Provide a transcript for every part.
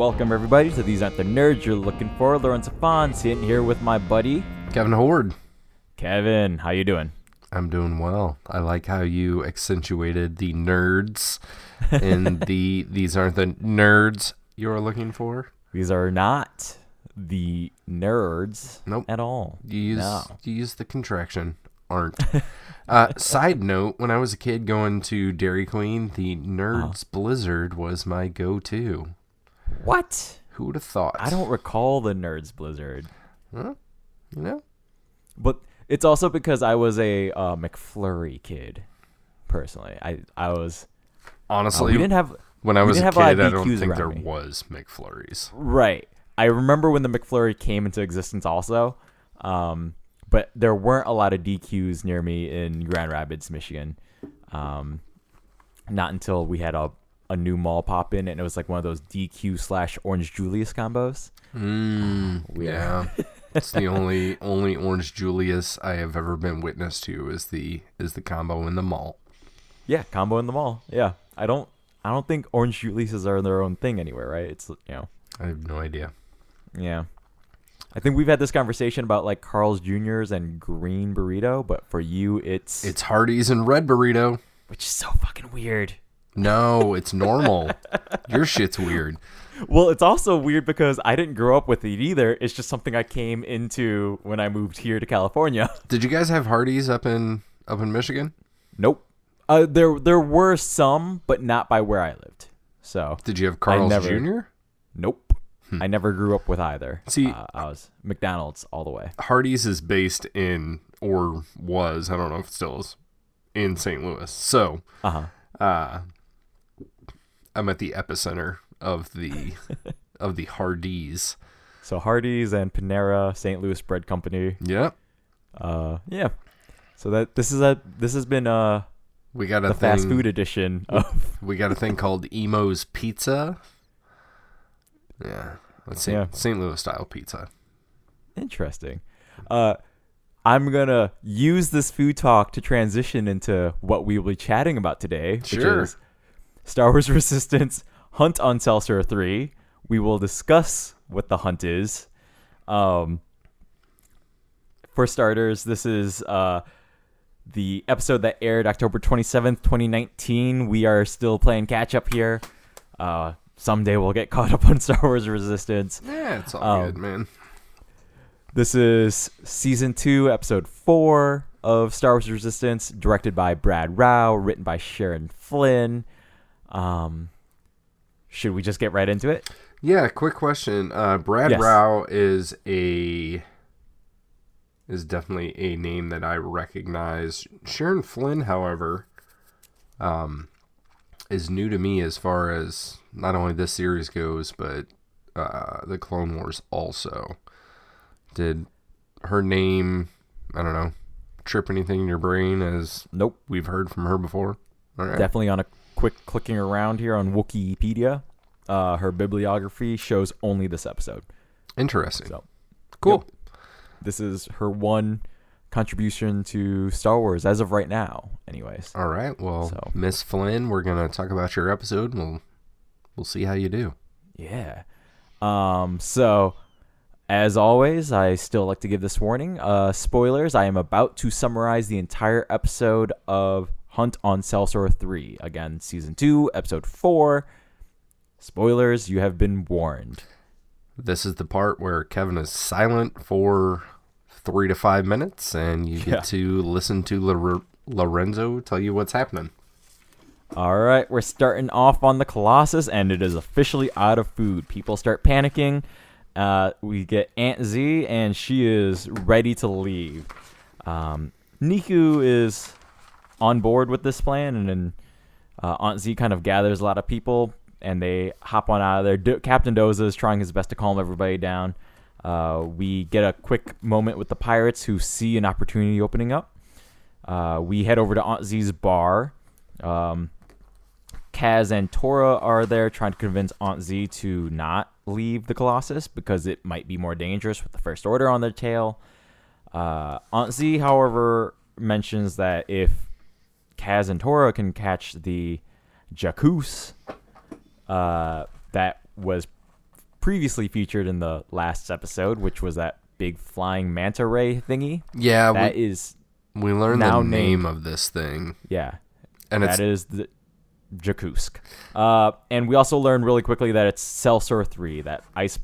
welcome everybody to These Aren't the Nerds You're Looking For. Lorenzo and Kevin sitting here with my buddy Kevin Horde. Kevin, how you doing? I'm doing well. I like how you accentuated the nerds in these aren't the nerds you're looking for. These are not the nerds Nope. at all. You use the contraction, aren't. Side note, when I was a kid going to Dairy Queen, the Nerds Blizzard was my go-to. What? Who would have thought? I don't recall the Nerds Blizzard. Huh? You know? But it's also because I was a McFlurry kid, personally. I was... Honestly, we didn't have... When I was a kid, I don't DQs think there around me. was McFlurries. Right. I remember when the McFlurry came into existence also, but there weren't a lot of DQs near me in Grand Rapids, Michigan. Not until we had a new mall pop in, and it was like one of those DQ / Orange Julius combos. Yeah. It's the only Orange Julius I have ever been witness to is the combo in the mall. Yeah, combo in the mall. Yeah. I don't think Orange Juliuses are their own thing anywhere, right? It's, I have no idea. Yeah. I think we've had this conversation about like Carl's Jr.'s and green burrito, but for you it's Hardee's and red burrito. Which is so fucking weird. No, it's normal. Your shit's weird. Well, it's also weird because I didn't grow up with it either. It's just something I came into when I moved here to California. Did you guys have Hardee's up in Michigan? Nope. There were some, but not by where I lived. So did you have Carl's Jr.? Nope. I never grew up with either. See, I was McDonald's all the way. Hardee's is based in, or was, I don't know if it still is, in St. Louis. So, I'm at the epicenter of the Hardee's. So Hardee's and Panera, St. Louis Bread Company. Yep. Yeah. So this has been we got the fast food edition of. We got a thing called Emo's Pizza. Yeah, let's see. St. Louis style pizza. Interesting. I'm gonna use this food talk to transition into what we will be chatting about today, which is Star Wars Resistance Hunt on Celsor 3. We will discuss what the hunt is. For starters, this is the episode that aired October 27th, 2019. We are still playing catch up here. Someday we'll get caught up on Star Wars Resistance. Yeah, it's all good, man. This is Season 2, Episode 4 of Star Wars Resistance, directed by Brad Rao, written by Sharon Flynn. Should we just get right into it? Yeah, quick question. Brad Rao is definitely a name that I recognize. Sharon Flynn, however, is new to me as far as not only this series goes, but the Clone Wars also. Did her name, I don't know, trip anything in your brain as Nope. we've heard from her before? All right. Definitely on a quick clicking around here on Wikipedia. Her bibliography shows only this episode. Interesting. So, cool. Yep. This is her one contribution to Star Wars as of right now, anyways. All right. Well, Miss Flynn, we're going to talk about your episode, and we'll see how you do. Yeah. So, as always, I still like to give this warning. Spoilers, I am about to summarize the entire episode of Hunt on Celsor 3. Again, Season 2, Episode 4. Spoilers, you have been warned. This is the part where Kevin is silent for 3 to 5 minutes, and you get to listen to Lorenzo tell you what's happening. All right, we're starting off on the Colossus, and it is officially out of food. People start panicking. We get Aunt Z, and she is ready to leave. Niku is on board with this plan, and then Aunt Z kind of gathers a lot of people, and they hop on out of there. Captain Doza is trying his best to calm everybody down. We get a quick moment with the pirates who see an opportunity opening up. We head over to Aunt Z's bar. Kaz and Tora are there trying to convince Aunt Z to not leave the Colossus because it might be more dangerous with the First Order on their tail. Aunt Z, however, mentions that if Kaz and Tora can catch the Jacuz that was previously featured in the last episode, which was that big flying manta ray thingy. Yeah, That is we learned now the name named- of this thing. yeah, And that is the Jakkusk. And we also learned really quickly that it's Celsor 3. That ice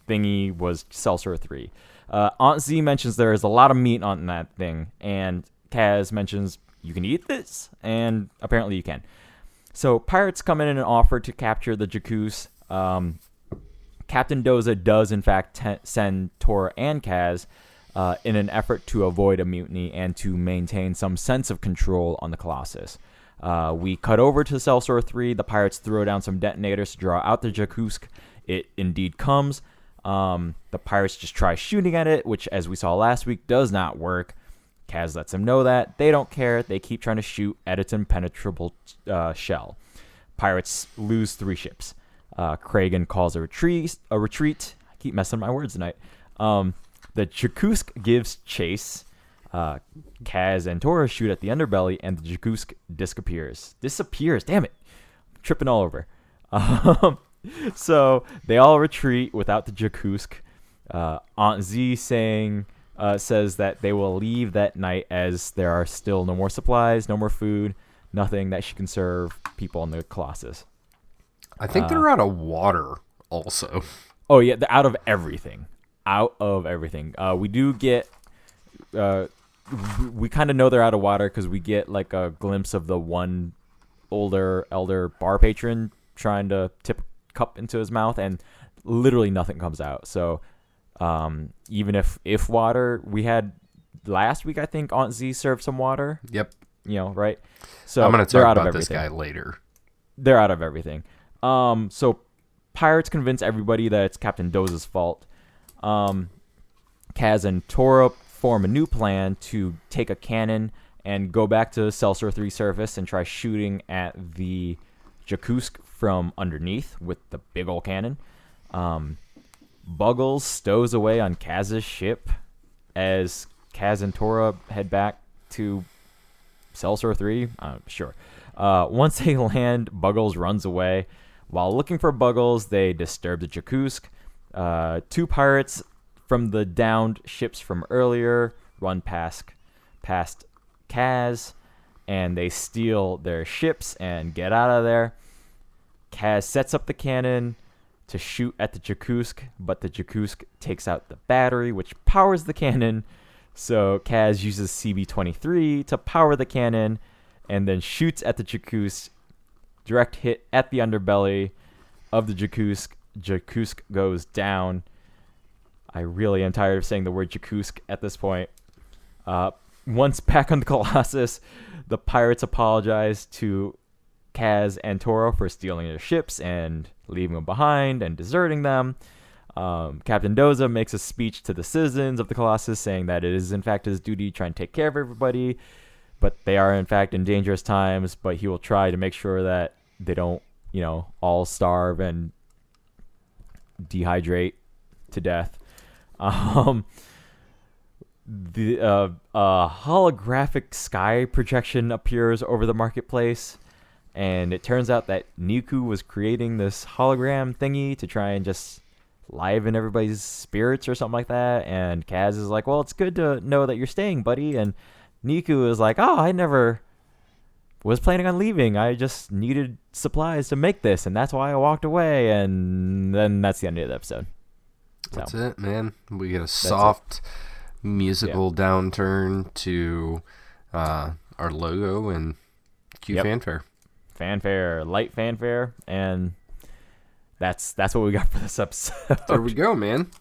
thingy was Celsor 3. Aunt Z mentions there is a lot of meat on that thing, and Kaz mentions you can eat this, and apparently you can. So pirates come in and offer to capture the Jakkusk. Captain Doza does, in fact, send Tora and Kaz in an effort to avoid a mutiny and to maintain some sense of control on the Colossus. We cut over to Celsor 3. The pirates throw down some detonators to draw out the Jakkusk. It indeed comes. The pirates just try shooting at it, which, as we saw last week, does not work. Kaz lets them know that. They don't care. They keep trying to shoot at its impenetrable shell. Pirates lose 3 ships. Kragan calls a retreat. I keep messing my words tonight. The Jakkusk gives chase. Kaz and Tora shoot at the underbelly, and the Jakkusk disappears. Damn it. I'm tripping all over. So they all retreat without the Jakkusk. Aunt Z says that they will leave that night as there are still no more supplies, no more food, nothing that she can serve people on the Colossus. I think they're out of water also. Oh, yeah, they're out of everything. We do get... we kind of know they're out of water because we get like a glimpse of the one elder bar patron trying to tip a cup into his mouth, and literally nothing comes out. So even if water, we had last week, I think Aunt Z served some water. Yep. Right? So I'm going to talk out about this guy later. They're out of everything. So pirates convince everybody that it's Captain Doza's fault. Kaz and Tora form a new plan to take a cannon and go back to Celsor 3 surface and try shooting at the Jakkusk from underneath with the big old cannon. Buggles stows away on Kaz's ship as Kaz and Tora head back to Celsor 3. Sure. Once they land, Buggles runs away. While looking for Buggles, they disturb the Jakkusk. 2 pirates from the downed ships from earlier run past Kaz, and they steal their ships and get out of there. Kaz sets up the cannon to shoot at the Jakkusk, but the Jakkusk takes out the battery, which powers the cannon. So Kaz uses CB-23 to power the cannon and then shoots at the Jakkusk. Direct hit at the underbelly of the Jakkusk. Jakkusk goes down. I really am tired of saying the word Jakkusk at this point. Once back on the Colossus, the pirates apologize to Kaz and Tora for stealing their ships and leaving them behind and deserting them. Captain Doza makes a speech to the citizens of the Colossus saying that it is in fact his duty to try and take care of everybody, but they are in fact in dangerous times, but he will try to make sure that they don't, all starve and dehydrate to death. The holographic sky projection appears over the marketplace, and it turns out that Niku was creating this hologram thingy to try and just liven everybody's spirits or something like that. And Kaz is like, well, it's good to know that you're staying, buddy. And Niku is like, oh, I never was planning on leaving. I just needed supplies to make this, and that's why I walked away. And then that's the end of the episode. That's it, man. We get a soft musical downturn to our logo and cue fanfare. Light fanfare, and that's what we got for this episode. There we go, man.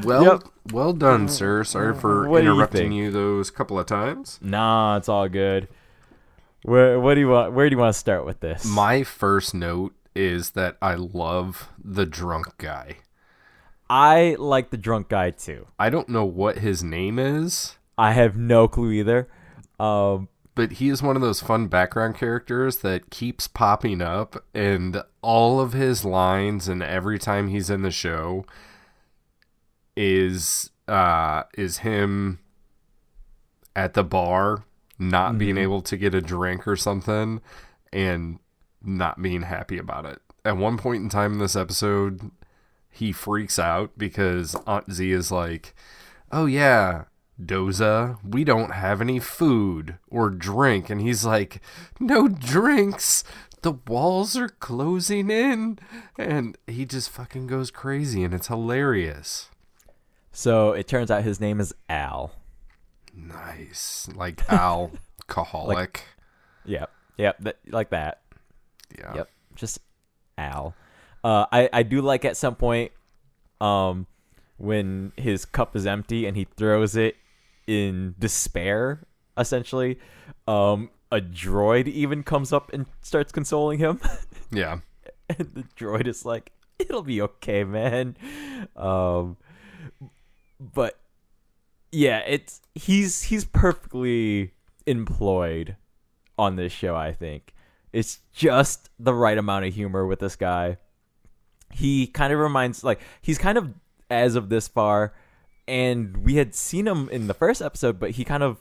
Well done, sir. Sorry for interrupting you those couple of times. Nah, it's all good. Where do you want to start with this? My first note is that I love the drunk guy. I like the drunk guy too. I don't know what his name is. I have no clue either. But he is one of those fun background characters that keeps popping up, and all of his lines and every time he's in the show is him at the bar not being able to get a drink or something and not being happy about it. At one point in time in this episode, he freaks out because Aunt Z is like, oh yeah, Doza, we don't have any food or drink. And he's like, no drinks. The walls are closing in. And he just fucking goes crazy, and it's hilarious. So it turns out his name is Al. Nice. Like alcoholic. Yep. Like that. Yeah. Yep. Just Al. I do like at some point when his cup is empty and he throws it in despair, essentially. A droid even comes up and starts consoling him. Yeah. And the droid is like, it'll be okay, man. But yeah, he's perfectly employed on this show, I think. It's just the right amount of humor with this guy. He kind of reminds, like, he's kind of, as of this far, and we had seen him in the first episode, but he kind of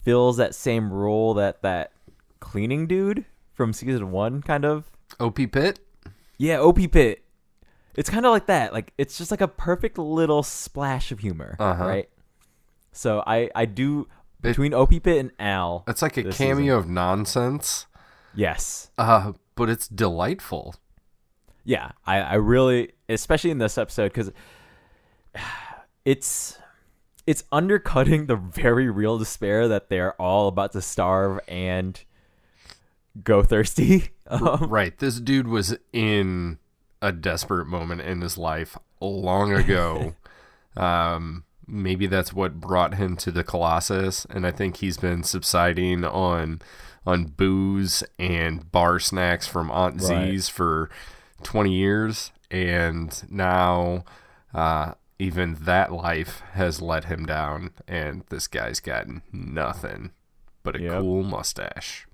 fills that same role that cleaning dude from season 1 kind of. OP Pit? Yeah, OP Pit. It's kind of like that. Like, it's just like a perfect little splash of humor, right? So I do, between OP Pit and Al. It's like a cameo of nonsense. Yes. But it's delightful. Yeah, I really, especially in this episode, because it's undercutting the very real despair that they're all about to starve and go thirsty. Right. This dude was in a desperate moment in his life long ago. Maybe that's what brought him to the Colossus, and I think he's been subsiding on booze and bar snacks from Aunt Z's for 20 years, and now even that life has let him down, and this guy's got nothing but a cool mustache.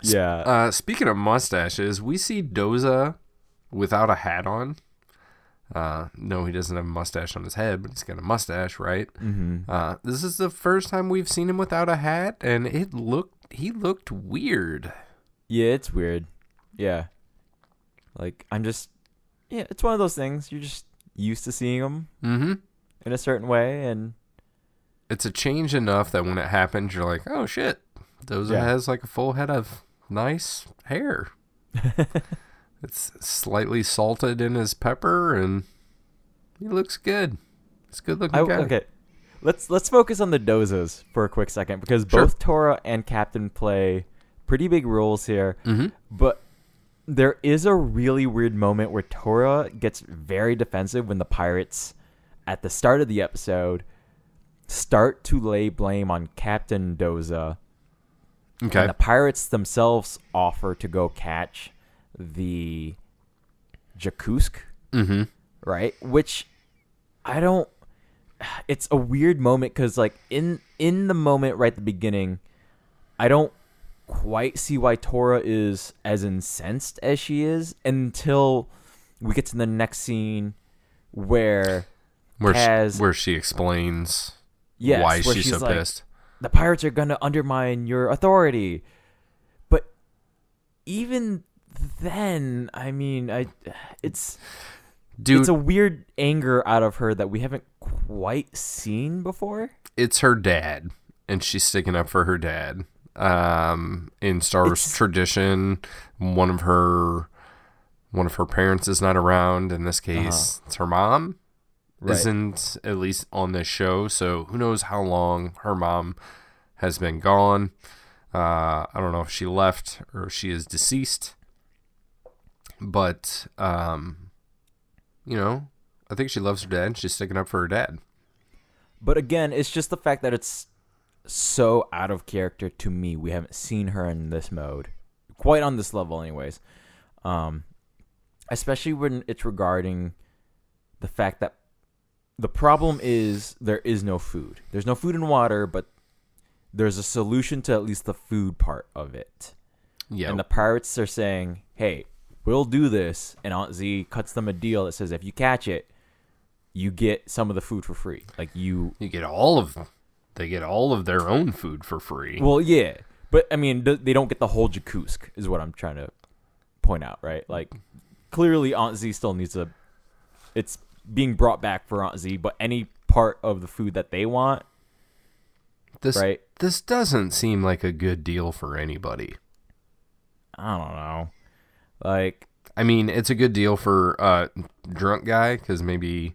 Yeah. Speaking of mustaches, we see Doza without a hat on. No, he doesn't have a mustache on his head, but he's got a mustache, right? Mm-hmm. This is the first time we've seen him without a hat, and he looked weird. Yeah, it's weird. Yeah. Like, it's one of those things. You're just used to seeing him in a certain way, and it's a change enough that when it happens, you're like, oh shit, Doza has like a full head of nice hair. It's slightly salted in his pepper, and he looks good. It's a good looking guy. Okay, let's focus on the Dozas for a quick second, because both Tora and Captain play pretty big roles here. But there is a really weird moment where Tora gets very defensive when the pirates, at the start of the episode, start to lay blame on Captain Doza. Okay. And the pirates themselves offer to go catch the Jakusk, right? Which it's a weird moment, because like in the moment right at the beginning, I don't quite see why Tora is as incensed as she is until we get to the next scene where she explains why she's so pissed. The pirates are going to undermine your authority. But even then, I mean, it's a weird anger out of her that we haven't quite seen before. It's her dad, and she's sticking up for her dad. In Star Wars tradition, one of her parents is not around. In this case, it's her mom. Isn't, at least on this show, so who knows how long her mom has been gone. I don't know if she left or she is deceased, but I think she loves her dad and she's sticking up for her dad. But again, it's just the fact that it's so out of character to me. We haven't seen her in this mode, quite on this level anyways, especially when it's regarding the fact that the problem is there is no food. There's no food and water, but there's a solution to at least the food part of it. Yeah. And the pirates are saying, hey, we'll do this. And Aunt Z cuts them a deal that says, if you catch it, you get some of the food for free. Like you get they get all of their own food for free. Well, yeah. But I mean, they don't get the whole Jakusk is what I'm trying to point out, right? Like clearly Aunt Z still needs a. It's being brought back for Aunt Z, but any part of the food that they want, right? This doesn't seem like a good deal for anybody. I don't know. Like, I mean, it's a good deal for drunk guy because maybe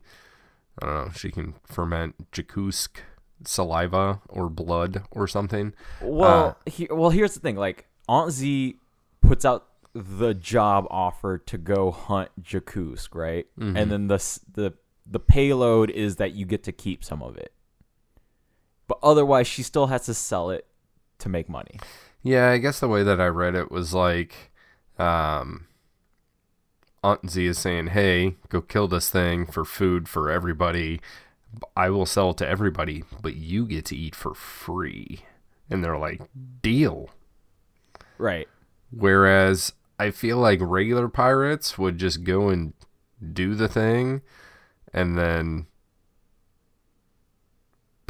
I don't know. She can ferment Jakusk saliva or blood or something. Well, here's the thing. Like, Aunt Z puts out the job offer to go hunt Jakusk, right? Mm-hmm. And then the payload is that you get to keep some of it. But otherwise, she still has to sell it to make money. Yeah, I guess the way that I read it was like, Aunt Z is saying, hey, go kill this thing for food for everybody. I will sell it to everybody, but you get to eat for free. And they're like, deal. Right. Whereas I feel like regular pirates would just go and do the thing and then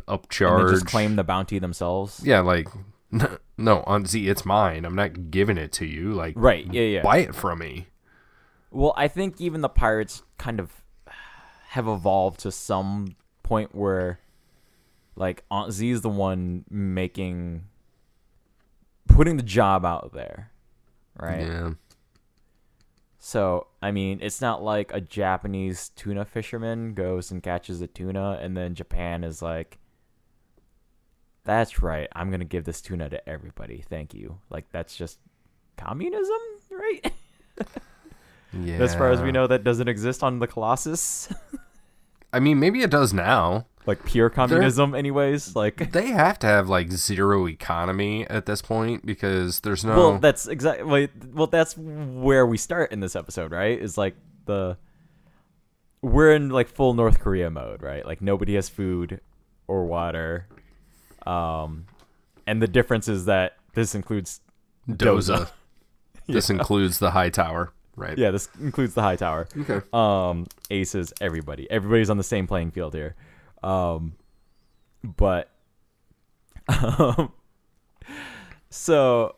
upcharge. And then just claim the bounty themselves. Yeah, like, no, Aunt Z, it's mine. I'm not giving it to you. Like, right, yeah. Buy it from me. Well, I think even the pirates kind of have evolved to some point where, like, Aunt Z is the one putting the job out there, right? Yeah. So, I mean, it's not like a Japanese tuna fisherman goes and catches a tuna, and then Japan is like, that's right, I'm going to give this tuna to everybody. Thank you. Like, that's just communism, right? Yeah. As far as we know, that doesn't exist on the Colossus. I mean, maybe it does now. Like, pure communism, anyways. Like, they have to have, like, zero economy at this point because there's no... Well, that's exactly... Well, that's where we start in this episode, right? Is, like, we're in, like, full North Korea mode, right? Like, nobody has food or water. And the difference is that this includes Doza. This includes the high tower, right? Yeah, this includes the high tower. Okay. Aces, everybody. Everybody's on the same playing field here. But so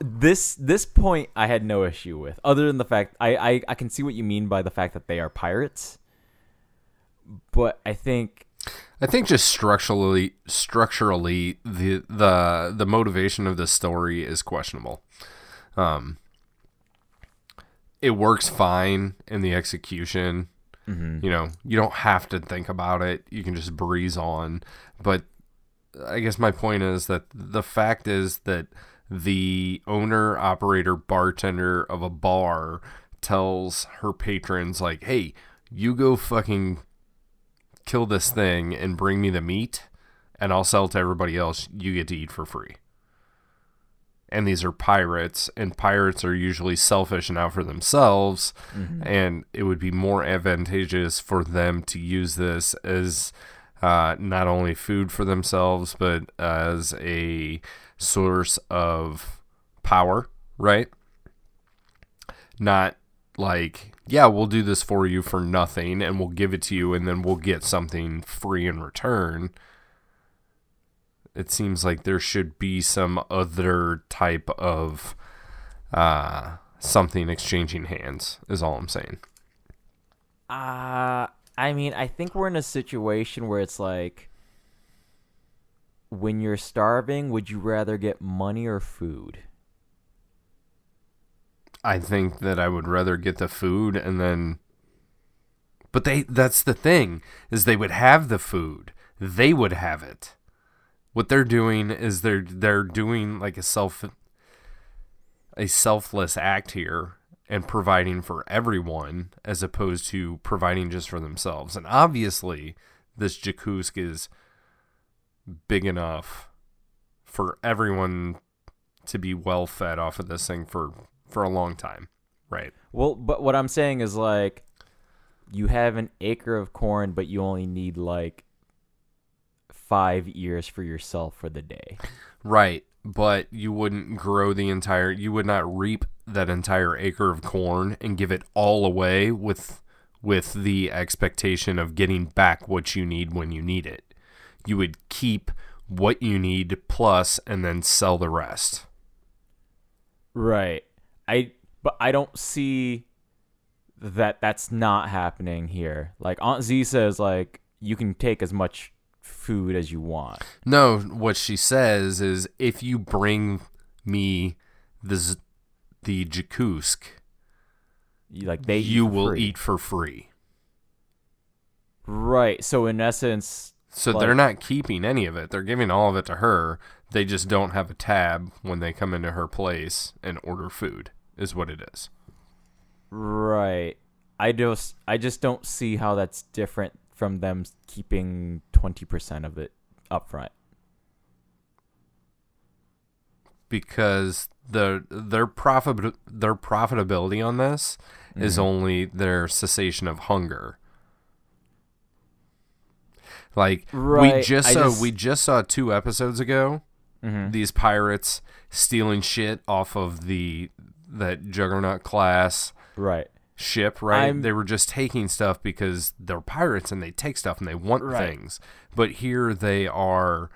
this point I had no issue with, other than the fact I can see what you mean by the fact that they are pirates, but I think just structurally the motivation of this story is questionable. It works fine in the execution. Mm-hmm. You know, you don't have to think about it. You can just breeze on. But I guess my point is that the fact is that the owner, operator, bartender of a bar tells her patrons, like, hey, you go fucking kill this thing and bring me the meat, and I'll sell it to everybody else. You get to eat for free. And these are pirates, and pirates are usually selfish and out for themselves, and it would be more advantageous for them to use this as not only food for themselves, but as a source of power, right? Not like, yeah, we'll do this for you for nothing, and we'll give it to you, and then we'll get something free in return. It seems like there should be some other type of something exchanging hands, is all I'm saying. I mean, I think we're in a situation where it's like, when you're starving, would you rather get money or food? I think that I would rather get the food and then... But that's the thing, is they would have the food. They would have it. What they're doing is they're doing like a selfless act here and providing for everyone as opposed to providing just for themselves. And obviously, this Jakusk is big enough for everyone to be well fed off of this thing for a long time, right? Well, but what I'm saying is, like, you have an acre of corn, but you only need like 5 ears for yourself for the day. Right, but you wouldn't you would not reap that entire acre of corn and give it all away with the expectation of getting back what you need when you need it. You would keep what you need plus and then sell the rest. Right. But I don't see that's not happening here. Like Aunt Z says, like you can take as much food as you want. No, what she says is if you bring me the Jakusk, you will eat for free. Right. So in essence, so they're not keeping any of it. They're giving all of it to her. They just don't have a tab when they come into her place and order food, is what it is. Right. I just don't see how that's different from them keeping 20% of it up front. Because their profitability on this is only their cessation of hunger. Like we just saw 2 episodes ago these pirates stealing shit off of that Juggernaut class ship, right? They were just taking stuff because they're pirates and they take stuff and they want things. But here they are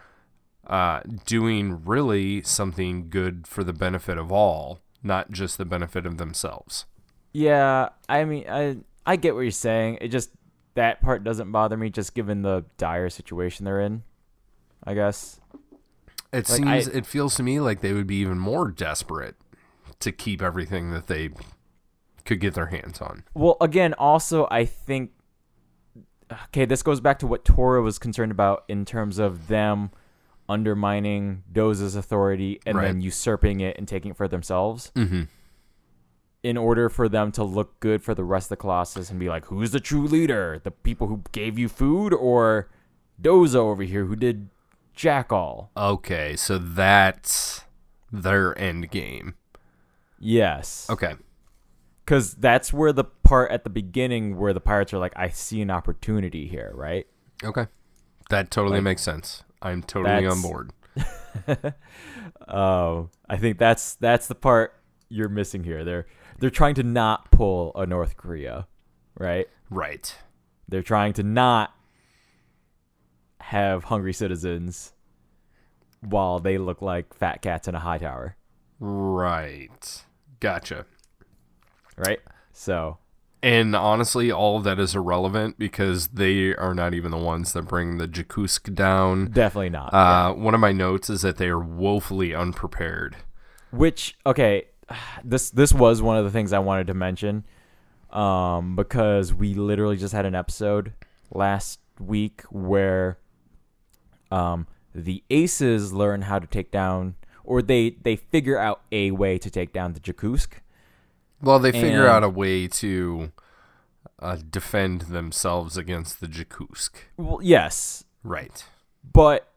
doing really something good for the benefit of all, not just the benefit of themselves. Yeah, I mean, I get what you're saying. It just, that part doesn't bother me, just given the dire situation they're in, I guess. It feels to me like they would be even more desperate to keep everything that they could get their hands on. Well, again, also, I think, okay, this goes back to what Tora was concerned about in terms of them undermining Doza's authority and then usurping it and taking it for themselves. Mm-hmm. In order for them to look good for the rest of the Colossus and be like, who's the true leader? The people who gave you food or Doza over here who did jack all? Okay, so that's their end game. Yes. Okay. Because that's where the part at the beginning where the pirates are like, I see an opportunity here, right? Okay. That totally makes sense. I'm totally on board. I think that's the part you're missing here. They're trying to not pull a North Korea, right? Right. They're trying to not have hungry citizens while they look like fat cats in a high tower. Right. Gotcha. Right? So. And honestly, all of that is irrelevant because they are not even the ones that bring the Jakusk down. Definitely not. One of my notes is that they are woefully unprepared. Which, okay, this was one of the things I wanted to mention because we literally just had an episode last week where the aces learn how to take down, or they figure out a way to take down the Jakusk. Well, they figure out a way to defend themselves against the Jakusk. Well, yes. Right. But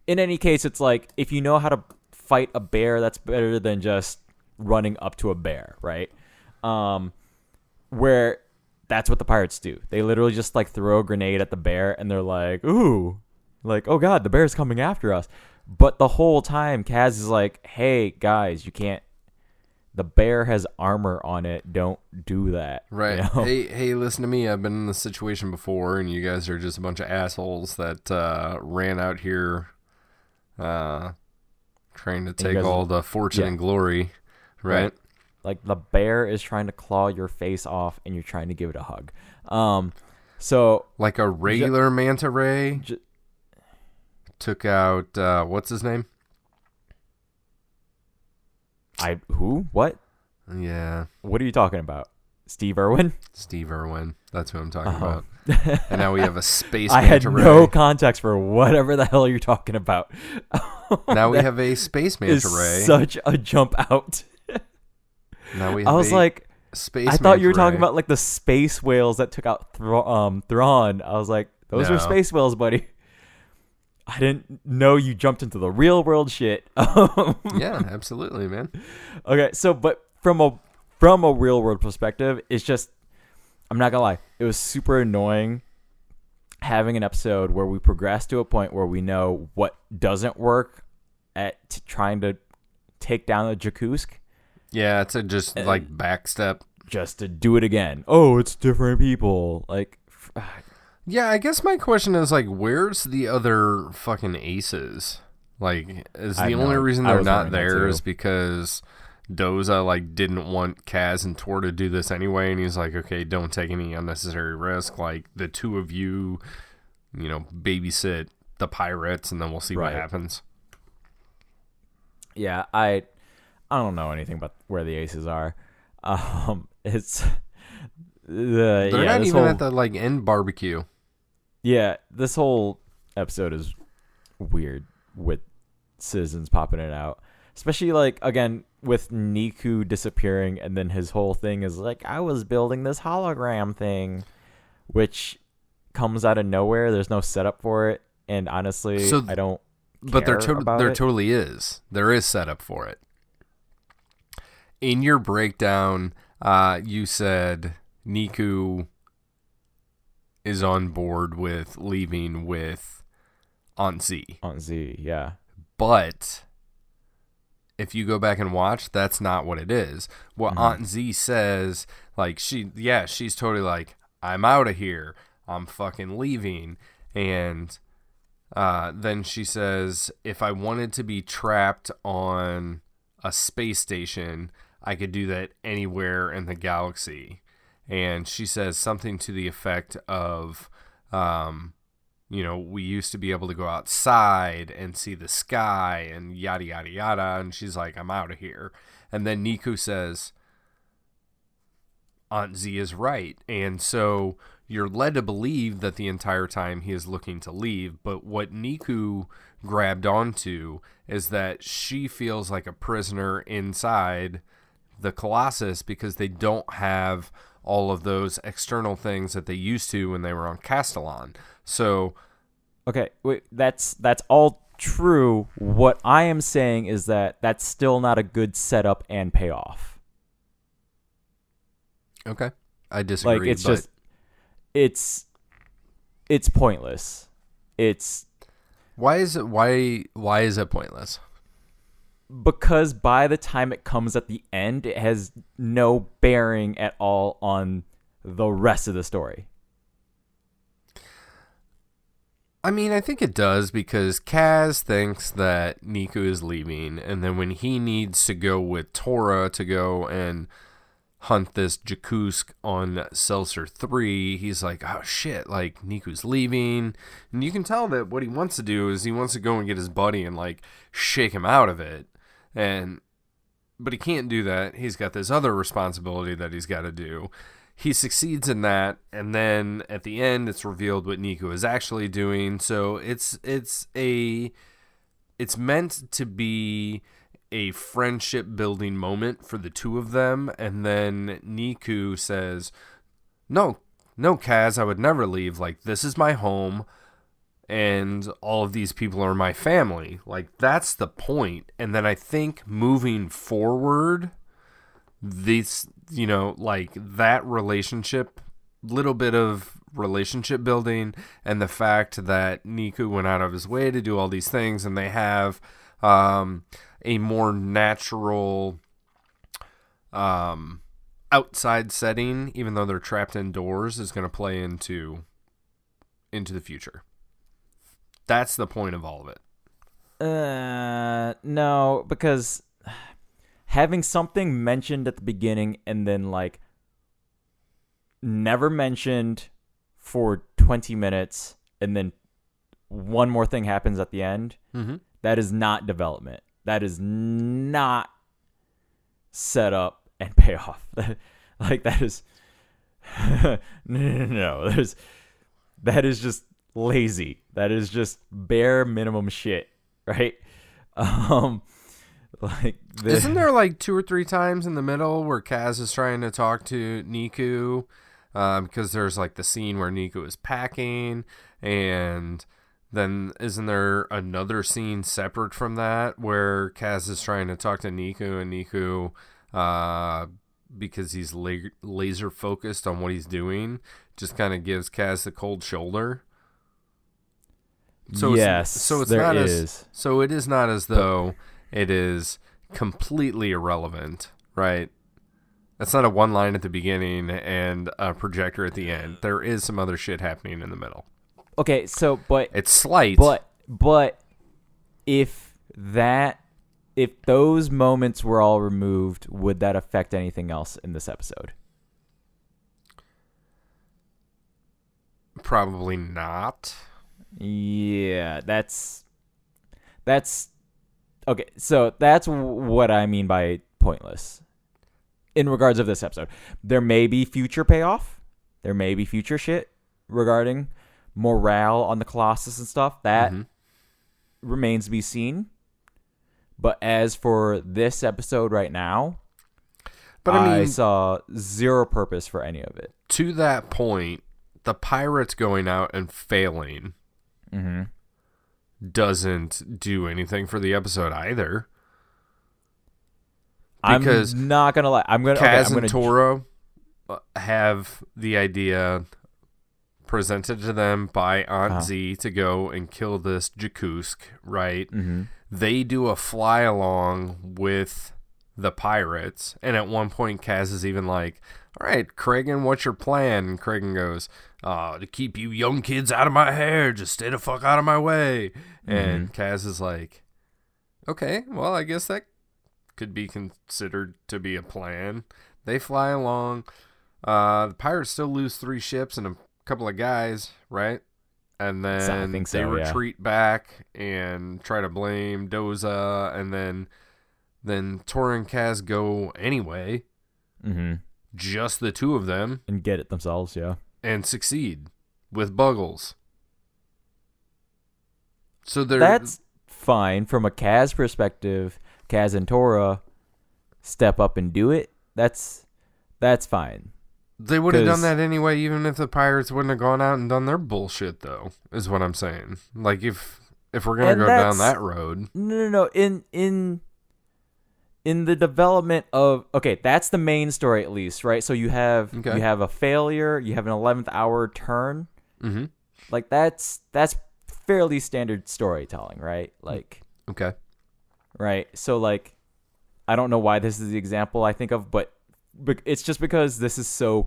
in any case, it's like, if you know how to fight a bear, that's better than just running up to a bear, right? Where that's what the pirates do. They literally just like throw a grenade at the bear and they're like, ooh, like, oh God, the bear's coming after us. But the whole time, Kaz is like, hey, guys, you can't. The bear has armor on it. Don't do that. Right. You know? Hey, listen to me. I've been in this situation before, and you guys are just a bunch of assholes that ran out here trying to take all the fortune and glory. Right? Like, the bear is trying to claw your face off, and you're trying to give it a hug. So like a regular manta ray took out, what's his name? Who? What? Yeah. What are you talking about? Steve Irwin? Steve Irwin. That's who I'm talking about. And now we have a space I manta ray. had no context for whatever the hell you're talking about. Now we have a space manta ray. Such a jump out. Now we have space I thought you were talking about like the space whales that took out Thrawn. I was like, those are space whales, buddy. I didn't know you jumped into the real world shit. Yeah, absolutely, man. Okay, so but from a real world perspective, it's just, I'm not gonna lie, it was super annoying having an episode where we progress to a point where we know what doesn't work at trying to take down the Jakusk. Yeah, it's just like backstep. Just to do it again. Oh, it's different people. Like, yeah, I guess my question is, like, where's the other fucking aces? Like, is the only reason they're not there is because Doza like didn't want Kaz and Tor to do this anyway, and he's like, okay, don't take any unnecessary risk. Like the two of you, babysit the pirates, and then we'll see what happens. Yeah, I don't know anything about where the aces are. It's they're not even at the like end barbecue. Yeah, this whole episode is weird with citizens popping it out, especially like again with Niku disappearing, and then his whole thing is like, I was building this hologram thing, which comes out of nowhere. There's no setup for it, and honestly, I don't. But there totally is. There is setup for it. In your breakdown, you said Niku is on board with leaving with Aunt Z. Aunt Z, yeah. But if you go back and watch, that's not what it is. What Aunt Z says, like she's totally like, I'm out of here. I'm fucking leaving. And then she says, if I wanted to be trapped on a space station, I could do that anywhere in the galaxy. And she says something to the effect of, we used to be able to go outside and see the sky and yada, yada, yada. And she's like, I'm out of here. And then Niku says, Aunt Z is right. And so you're led to believe that the entire time he is looking to leave. But what Niku grabbed onto is that she feels like a prisoner inside the Colossus because they don't have all of those external things that they used to when they were on Castellon. So, okay, wait, that's all true. What I am saying is that that's still not a good setup and payoff. Okay, I disagree. Like just it's pointless. It's why is it pointless? Because by the time it comes at the end, it has no bearing at all on the rest of the story. I mean, I think it does because Kaz thinks that Niku is leaving, and then when he needs to go with Tora to go and hunt this Jakusk on Celsor 3, he's like, oh shit, like Niku's leaving. And you can tell that what he wants to do is he wants to go and get his buddy and like shake him out of it. But he can't do that. He's got this other responsibility that he's got to do. He succeeds in that, and then at the end, it's revealed what Niku is actually doing. So it's meant to be a friendship building moment for the two of them, and then Niku says, "No, Kaz, I would never leave. Like this is my home." And all of these people are my family. Like, that's the point. And then I think moving forward, this, like that relationship, little bit of relationship building, and the fact that Niku went out of his way to do all these things, and they have a more natural outside setting, even though they're trapped indoors, is going to play into the future. That's the point of all of it. No, because having something mentioned at the beginning and then like never mentioned for 20 minutes and then one more thing happens at the end, that is not development. That is not set up and pay off. Like that is no. That is just lazy. That is just bare minimum shit, right? Isn't there like 2 or 3 times in the middle where Kaz is trying to talk to Niku because there's like the scene where Niku is packing, and then isn't there another scene separate from that where Kaz is trying to talk to Niku, and Niku because he's laser focused on what he's doing just kind of gives Kaz the cold shoulder? So yes, it is not as though it is completely irrelevant, right? That's not a one line at the beginning and a projector at the end. There is some other shit happening in the middle. Okay, so but it's slight. But if that if those moments were all removed, would that affect anything else in this episode? Probably not. Yeah, that's okay. So that's what I mean by pointless in regards of this episode. There may be future payoff. There may be future shit regarding morale on the Colossus and stuff. That remains to be seen. But as for this episode right now, but I mean, saw zero purpose for any of it. To that point, the pirates going out and failing doesn't do anything for the episode either. Because I'm not gonna lie. Kaz and Toro have the idea presented to them by Aunt Z to go and kill this Jakusk, right? They do a fly along with the pirates, and at one point Kaz is even like, all right, Kragan, what's your plan? And Kragan goes, to keep you young kids out of my hair, just stay the fuck out of my way. And Kaz is like, okay, well, I guess that could be considered to be a plan. They fly along. The pirates still lose 3 ships and a couple of guys, right? And then they retreat back and try to blame Doza, and then Tor and Kaz go anyway. Just the 2 of them. And get it themselves, yeah. And succeed with Buggles. So that's fine from a Kaz perspective. Kaz and Tora step up and do it. That's fine. They would have done that anyway, even if the pirates wouldn't have gone out and done their bullshit, though, is what I'm saying. Like, if we're going to go down that road. No. In the development of... Okay, that's the main story, at least, right? So you have a failure, you have an 11th hour turn. Like, that's fairly standard storytelling, right? Like... Okay. Right? So, like, I don't know why this is the example I think of, but it's just because this is so...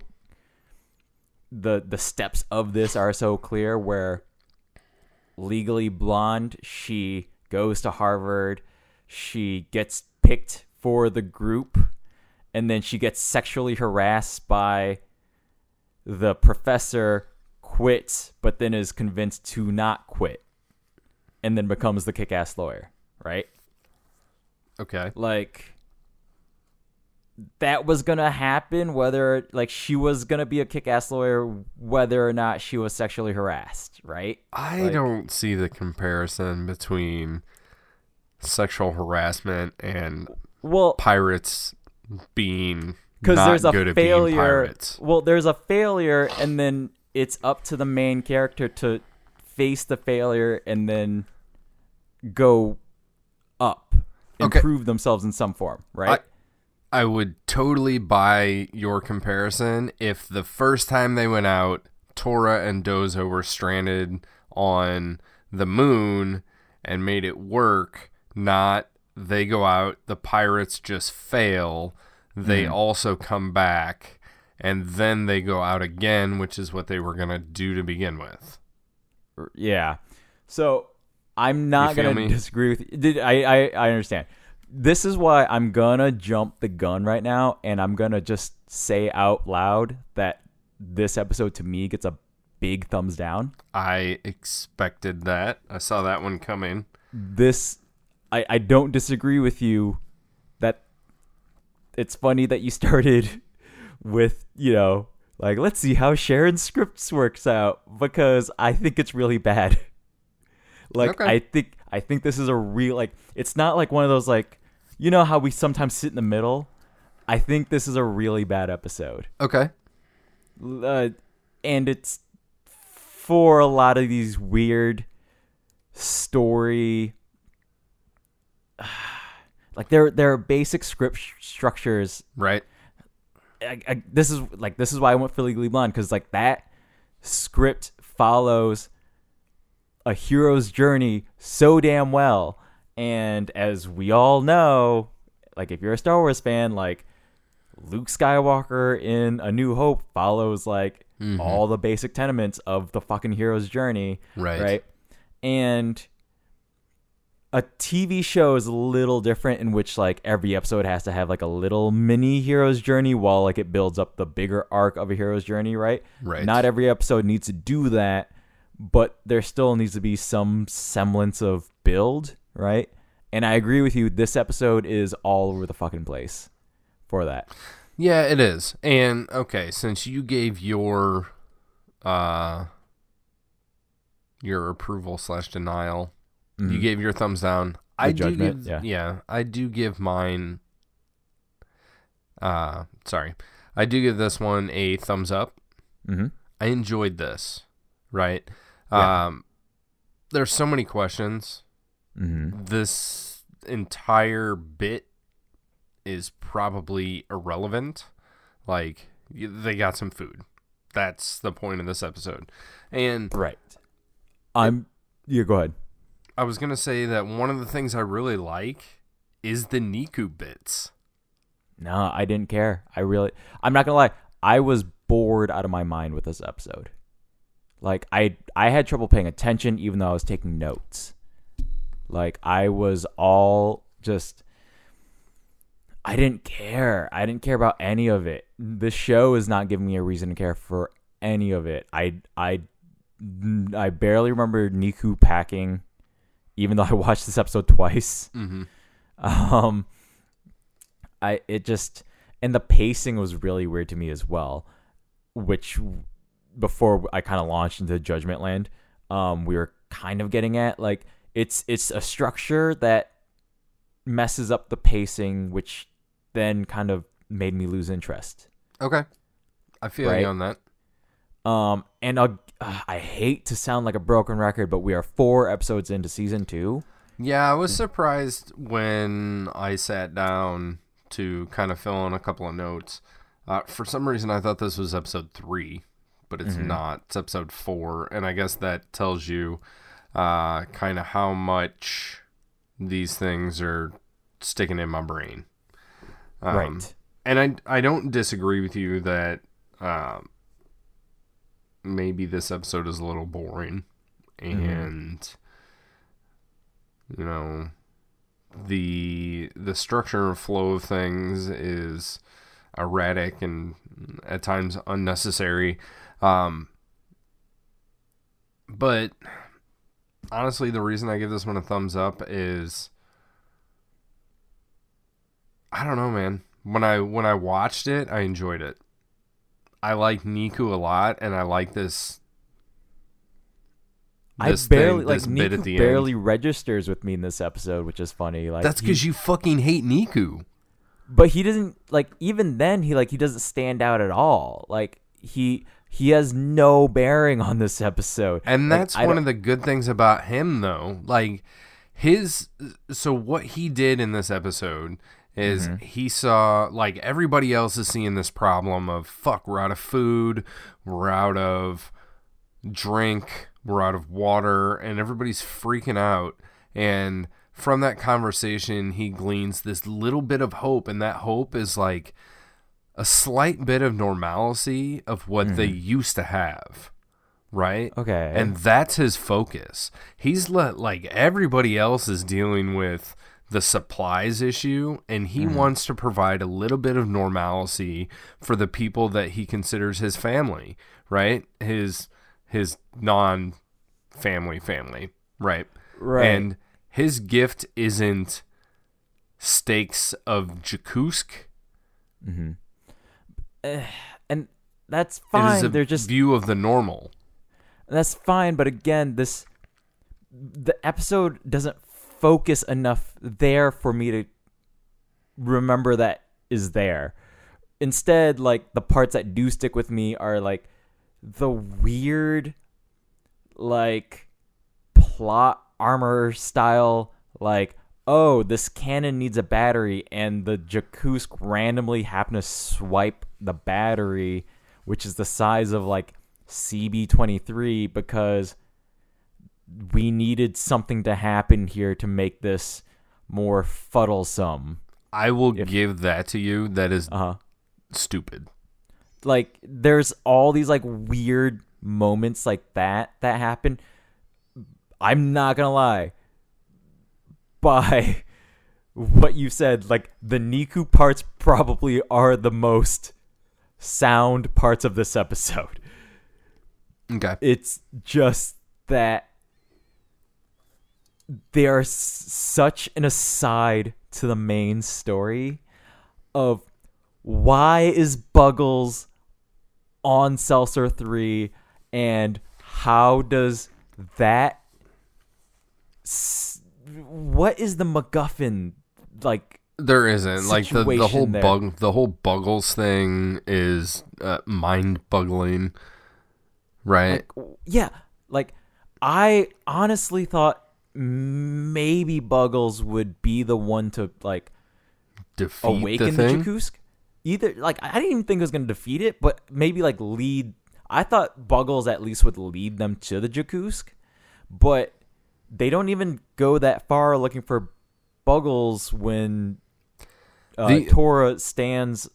The steps of this are so clear, where Legally Blonde, she goes to Harvard, she gets picked for the group, and then she gets sexually harassed by the professor, quits, but then is convinced to not quit, and then becomes the kick-ass lawyer, right? Okay. Like, that was gonna happen whether, like, she was gonna be a kick-ass lawyer whether or not she was sexually harassed, right? I don't see the comparison between sexual harassment and pirates being not good at being pirates. Well, there's a failure, and then it's up to the main character to face the failure and then go up and prove themselves in some form, right? I would totally buy your comparison if the first time they went out, Tora and Doza were stranded on the moon and made it work, not they go out, the pirates just fail, they also come back, and then they go out again, which is what they were going to do to begin with. Yeah. So I'm not going to disagree with you. I understand. This is why I'm going to jump the gun right now, and I'm going to just say out loud that this episode to me gets a big thumbs down. I expected that. I saw that one coming. I don't disagree with you that it's funny that you started with, like, let's see how Sharon's scripts works out, because I think it's really bad. Like, okay. I think this is a real, like, it's not like one of those, like, you know how we sometimes sit in the middle? I think this is a really bad episode. Okay. And it's for a lot of these weird story, like there are basic script structures. Right. This is why I went for Legally Blonde, because like that script follows a hero's journey so damn well. And as we all know, like if you're a Star Wars fan, like Luke Skywalker in A New Hope follows like all the basic tenements of the fucking hero's journey. Right. And a TV show is a little different in which like every episode has to have like a little mini hero's journey while like it builds up the bigger arc of a hero's journey, right? Right. Not every episode needs to do that, but there still needs to be some semblance of build, right? And I agree with you. This episode is all over the fucking place for that. Yeah, it is. And okay, since you gave your approval / denial, you gave your thumbs down. I do give mine. I do give this one a thumbs up. Mm-hmm. I enjoyed this. Right. Yeah. There's so many questions. Mm-hmm. This entire bit is probably irrelevant. Like, they got some food. That's the point of this episode. And right. Go ahead. I was going to say that one of the things I really like is the Niku bits. No, I didn't care. I'm not going to lie. I was bored out of my mind with this episode. Like, I had trouble paying attention even though I was taking notes. Like, I was all just... I didn't care. I didn't care about any of it. The show is not giving me a reason to care for any of it. I barely remember Niku packing, even though I watched this episode twice. Mm-hmm. And the pacing was really weird to me as well, which before I kind of launched into Judgment Land, we were kind of getting at. Like, it's a structure that messes up the pacing, which then kind of made me lose interest. Okay. I feel you on that. And I hate to sound like a broken record, but we are 4 episodes into season 2. Yeah, I was surprised when I sat down to kind of fill in a couple of notes. For some reason, I thought this was episode 3, but it's not. It's episode 4, and I guess that tells you kind of how much these things are sticking in my brain. Right. And I don't disagree with you that maybe this episode is a little boring, and you know, the structure and flow of things is erratic and at times unnecessary. But honestly, the reason I give this one a thumbs up is, I don't know, man. When I watched it, I enjoyed it. I like Niku a lot, and I like this. Niku barely registers with me in this episode, which is funny. Like, that's because you fucking hate Niku. But he doesn't, like, even then he doesn't stand out at all. Like, he has no bearing on this episode. And that's one of the good things about him, though. Like, so what he did in this episode is he saw, like, everybody else is seeing this problem of, fuck, we're out of food, we're out of drink, we're out of water, and everybody's freaking out. And from that conversation, he gleans this little bit of hope, and that hope is like a slight bit of normalcy of what they used to have, right? Okay. And that's his focus. He's like, everybody else is dealing with the supplies issue, and he wants to provide a little bit of normalcy for the people that he considers his family, right? His non-family, right? Right. And his gift isn't steaks of Jakutsk. And that's fine. It is a view of the normal. That's fine, but again, the episode doesn't focus enough there for me to remember that is there. Instead, like, the parts that do stick with me are like the weird, like, plot armor style, like, oh, this cannon needs a battery, and the Jakutsk randomly happen to swipe the battery, which is the size of like CB23, because we needed something to happen here to make this more fuddlesome. I will give that to you. That is stupid. Like, there's all these like weird moments like that happen. I'm not gonna lie, by what you said, like the Niku parts probably are the most sound parts of this episode. Okay. It's just that they are such an aside to the main story of why is Buggles on Celsor 3 and how does that what is the MacGuffin like? There isn't like the whole Buggles thing is mind-boggling, right? Yeah, like I honestly thought maybe Buggles would be the one to like defeat awaken the Jakkusk. Either like I didn't even think it was going to defeat it, but maybe like lead. I thought Buggles at least would lead them to the Jakkusk, but they don't even go that far looking for Buggles when Tora stands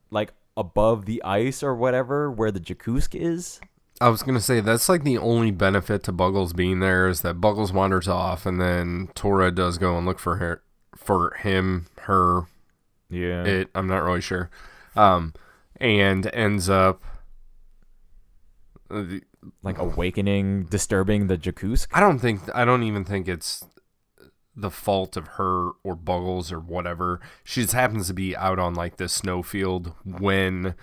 like above the ice or whatever where the Jakkusk is. I was gonna say that's like the only benefit to Buggles being there is that Buggles wanders off and then Tora does go and look for her, Yeah, it. I'm not really sure, and ends up like awakening, disturbing the Jakkusk. I don't even think it's the fault of her or Buggles or whatever. She just happens to be out on like this snowfield when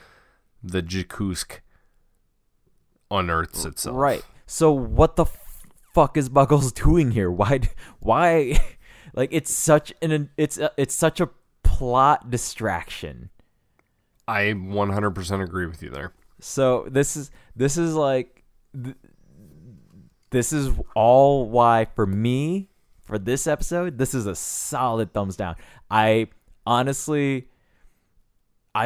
the Jakkusk unearths itself. Right. So what the fuck is Buggles doing here? Why? Like it's such a plot distraction. I 100% agree with you there. So this is all why for me for this episode. This is a solid thumbs down. I'm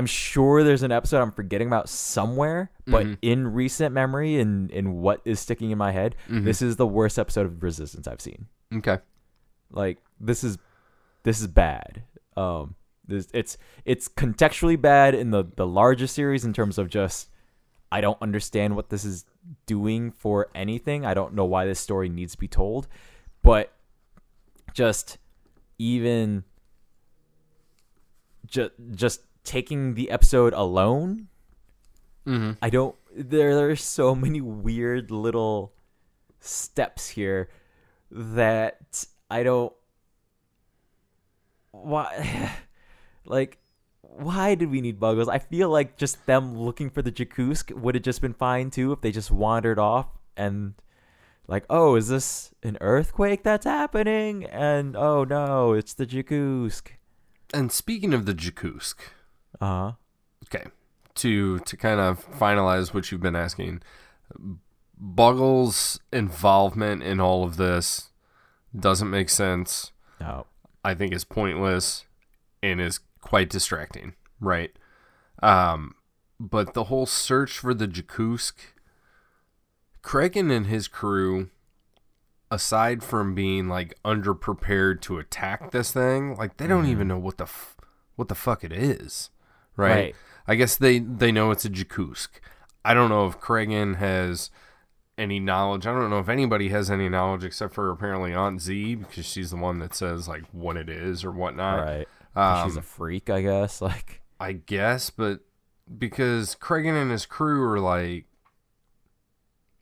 sure there's an episode I'm forgetting about somewhere, but in recent memory and in what is sticking in my head, this is the worst episode of Resistance I've seen. Okay. Like this is bad. It's contextually bad in the larger series in terms of just I don't understand what this is doing for anything. I don't know why this story needs to be told, but just even just taking the episode alone, I don't. There are so many weird little steps here that I don't. Why, like, why did we need Buggles? I feel like just them looking for the Jakkusk would have just been fine too if they just wandered off and like, oh, is this an earthquake that's happening? And oh no, it's the Jakkusk. And speaking of the Jakkusk, okay, to kind of finalize what you've been asking, Buggles' involvement in all of this doesn't make sense. No. I think is pointless and is quite distracting, right? But the whole search for the Jakkusk, Kraken and his crew, aside from being like underprepared to attack this thing, like they don't even know what the fuck it is, right? I guess they know it's a Jakkusk. I don't know if Kraken has any knowledge. I don't know if anybody has any knowledge except for apparently Aunt Z, because she's the one that says like what it is or whatnot. Right. She's a freak, I guess. Like, I guess, but because Kraken and his crew are like,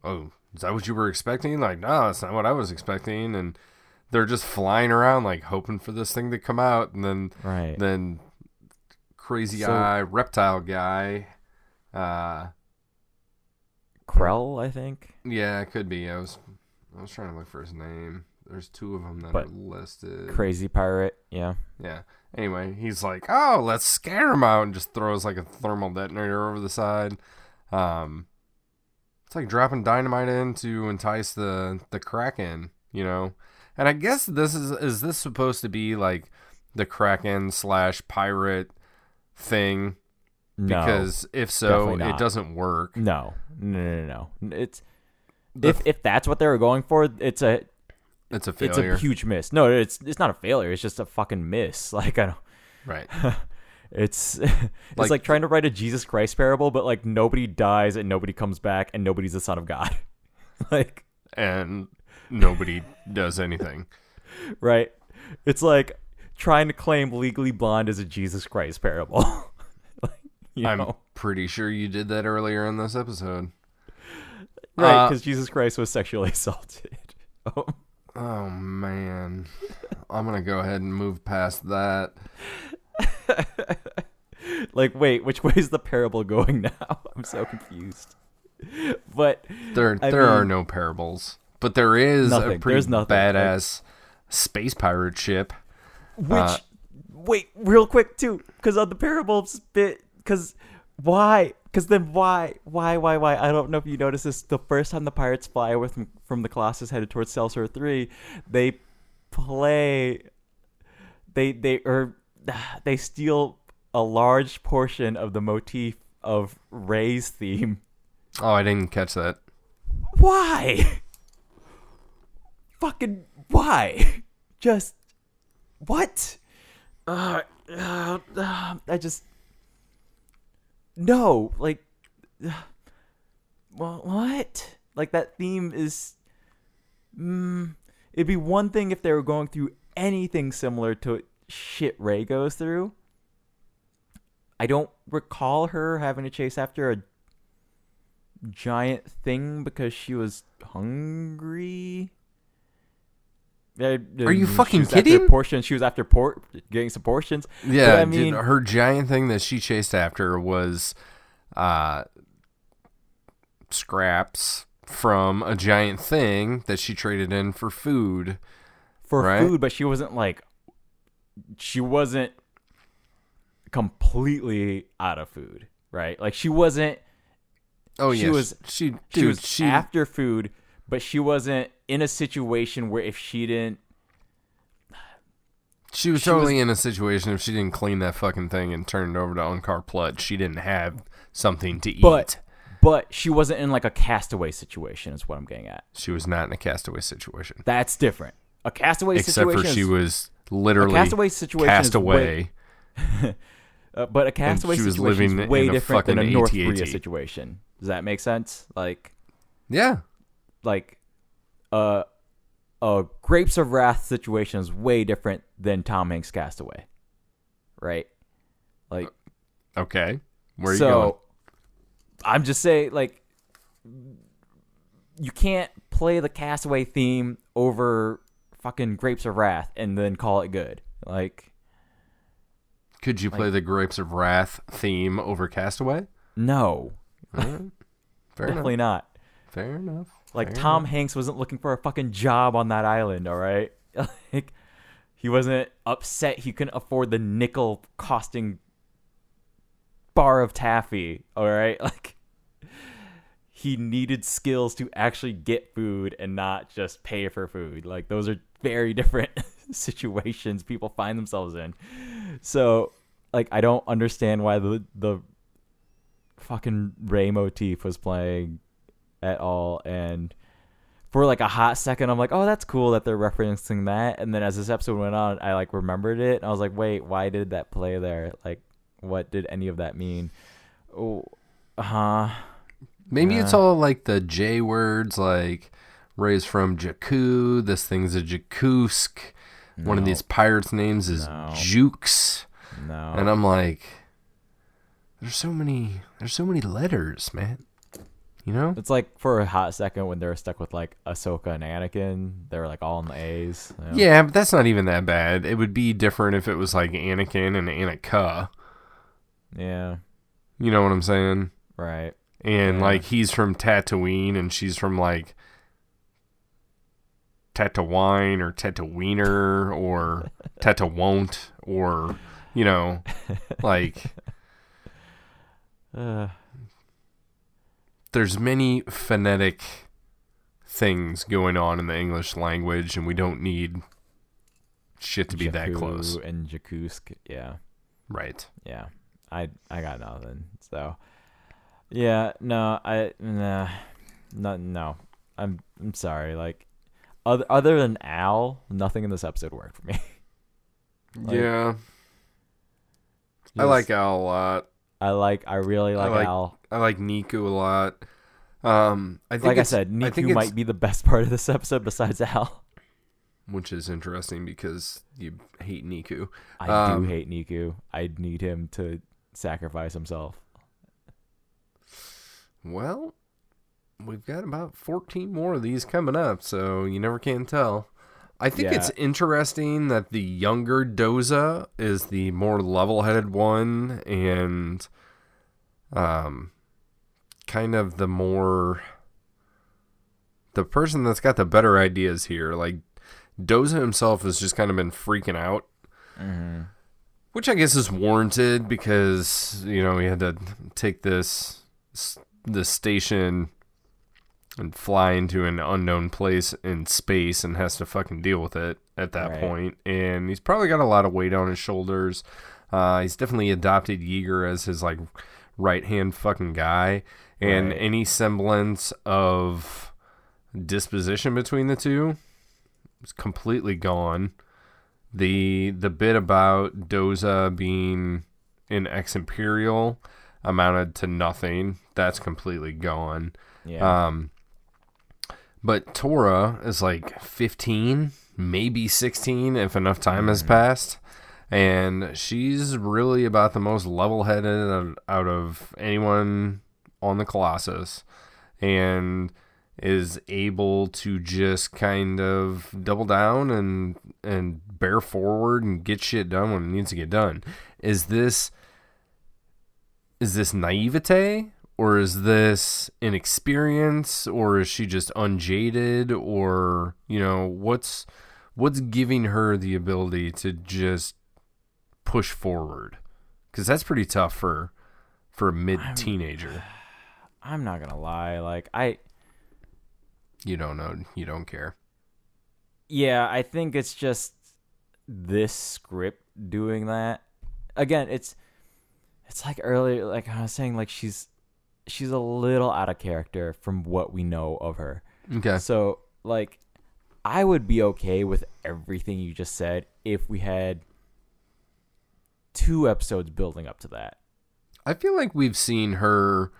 oh, is that what you were expecting? Like, no, that's not what I was expecting. And they're just flying around like hoping for this thing to come out, and then crazy eye reptile guy, Krell, I think. Yeah, it could be. I was trying to look for his name. There's two of them that are listed. Crazy pirate, yeah. Yeah. Anyway, he's like, oh, let's scare him out, and just throws like a thermal detonator over the side. It's like dropping dynamite in to entice the Kraken, you know. And I guess this is this supposed to be like the Kraken / pirate thing? No, because if so, it doesn't work. No. It's if that's what they were going for, it's a failure. It's a huge miss. No, it's not a failure. It's just a fucking miss. Like I don't. Right. It's like trying to write a Jesus Christ parable, but like nobody dies and nobody comes back and nobody's the son of God. Like, and nobody does anything. Right. It's like trying to claim Legally Blonde as a Jesus Christ parable. I'm pretty sure you did that earlier in this episode. Right, because Jesus Christ was sexually assaulted. Oh, man. I'm going to go ahead and move past that. Like, wait, which way is the parable going now? I'm so confused. But there are no parables. But there is a pretty badass space pirate ship. Which, wait, real quick, too, because on the parables bit, because why? Because then why? I don't know if you noticed this. The first time the pirates fly away from the Colossus headed towards Celsor 3, they play. They steal a large portion of the motif of Ray's theme. Oh, I didn't catch that. Why? Fucking why? Just what? I just. No, like, well, what? Like, that theme is, it'd be one thing if they were going through anything similar to shit Ray goes through. I don't recall her having to chase after a giant thing because she was hungry. Are you fucking kidding? She was after getting some portions. Yeah, but I mean, her giant thing that she chased after was scraps from a giant thing that she traded in for food. Food, but she wasn't completely out of food, right? Like she wasn't. Oh yeah, she was after food, but she wasn't in a situation where if she didn't. She was totally in a situation if she didn't clean that fucking thing and turn it over to Unkar Plud. She didn't have something to eat. But she wasn't in like a castaway situation is what I'm getting at. She was not in a castaway situation. That's different. A castaway situation except for she was literally a castaway situation cast away. But a castaway situation is way different than a North Korea situation. Does that make sense? Like, yeah. Like, a Grapes of Wrath situation is way different than Tom Hanks' Castaway, right? Like, okay, where are you going? I'm just saying, like, you can't play the Castaway theme over fucking Grapes of Wrath and then call it good. Like, could you play the Grapes of Wrath theme over Castaway? No, definitely not. Fair enough. Like, Tom Hanks wasn't looking for a fucking job on that island, all right? Like, he wasn't upset he couldn't afford the nickel costing bar of taffy, all right? Like, he needed skills to actually get food and not just pay for food. Like, those are very different situations people find themselves in. So, like, I don't understand why the fucking Ray motif was playing at all. And for like a hot second I'm like, oh, that's cool that they're referencing that. And then as this episode went on, I like remembered it and I was like, wait, why did that play there? Like, what did any of that mean? Maybe it's all like the J words, like Ray's from Jakku, this thing's a Jakusk, one of these pirates' names is Jukes. No. And I'm like, there's so many letters, man. You know? It's like for a hot second when they were stuck with like Ahsoka and Anakin, they were like all in the A's. You know? Yeah, but that's not even that bad. It would be different if it was like Anakin and Anakin. Yeah. You know what I'm saying? Right. And like he's from Tatooine and she's from like Tatooine or Tatooiner or Tatawon't or, you know, like... There's many phonetic things going on in the English language, and we don't need shit to be that close. And Jakusk, yeah. Right. Yeah. I got nothing. So, yeah, no. I'm sorry. Like, other than Al, nothing in this episode worked for me. Like, yeah. I like Al a lot. I really like Al. I like Niku a lot. I think Niku might be the best part of this episode besides Al. which is interesting because you hate Niku. I do hate Niku. I need him to sacrifice himself. Well, we've got about 14 more of these coming up, so you never can tell. I think it's interesting that the younger Doza is the more level-headed one, and kind of the person that's got the better ideas here. Like, Doza himself has just kind of been freaking out, which I guess is warranted because, he had to take this station and fly into an unknown place in space and has to fucking deal with it at that point. And he's probably got a lot of weight on his shoulders. He's definitely adopted Yeager as his, like, right-hand fucking guy. And any semblance of disposition between the two is completely gone. The bit about Doza being an ex-Imperial amounted to nothing. That's completely gone. Yeah. But Tora is like 15, maybe 16 if enough time has passed. And she's really about the most level-headed out of anyone on the Colossus. And is able to just kind of double down and bear forward and get shit done when it needs to get done. Is this naivete, or is this inexperience, or is she just unjaded, or what's giving her the ability to just push forward? Because that's pretty tough for a mid-teenager. I'm not gonna lie, like You don't know. You don't care. Yeah, I think it's just this script doing that. Again, it's like earlier, like I was saying, like she's a little out of character from what we know of her. Okay. So, like, I would be okay with everything you just said if we had 2 episodes building up to that. I feel like we've seen her